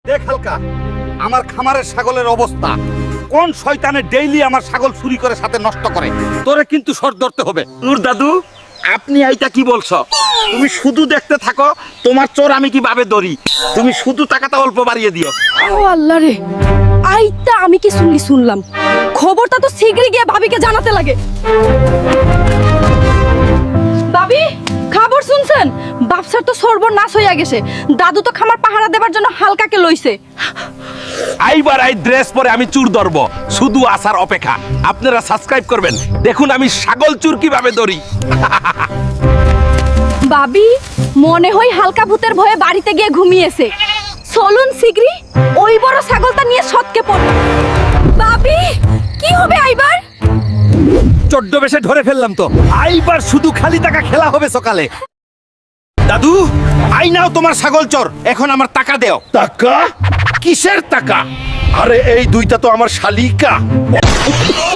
দেখ হালকা, আমার খামারের ছাগলের অবস্থা। কোন শয়তানে ডেইলি আমার ছাগল চুরি করে সাথে নষ্ট করে, তোরে কিন্তু সর ধরতে হবে। নূর দাদু, আপনি এইটা কি বলছো? তুমি শুধু দেখতে থাকো, তোমার চোর আমি কিভাবে ধরি। তুমি শুধু টাকাটা অল্প বাড়িয়ে দিও। ও আল্লাহ রে, আইতা আমি কি শুনলাম, খবরটা তো শীঘ্রই গিয়ে ভাবিকে জানাতে লাগে। ভাবি, খবর শুনছেন? বাপসার তো সর্বনাশ হইয়া গেছে। দাদু তো খামার পাহারা দেবার জন্য হালকাকে লইছে। আইবার এই ড্রেস পরে আমি চুর ধরবো, শুধু আসার অপেক্ষা। আপনারা সাবস্ক্রাইব করবেন, দেখুন আমি ছাগল চুর কিভাবে ধরি। ভাবি, মনে হয় হালকা ভূতের ভয়ে বাড়িতে গিয়ে ঘুমিয়েছে। চলুন শীঘ্রই ওই বড় ছাগলটা নিয়ে সৎকে পড়ব। ভাবি, কি হবে আইবার? চোদ্দ বেশে ধরে ফেললাম তো, আইবার শুধু খালি টাকা খেলা হবে সকালে। দাদু, আই নাও তোমার ছাগল চোর, এখন আমার টাকা দেও। টাকা? কিসের টাকা? আরে এই দুইটা তো আমার শালিকা।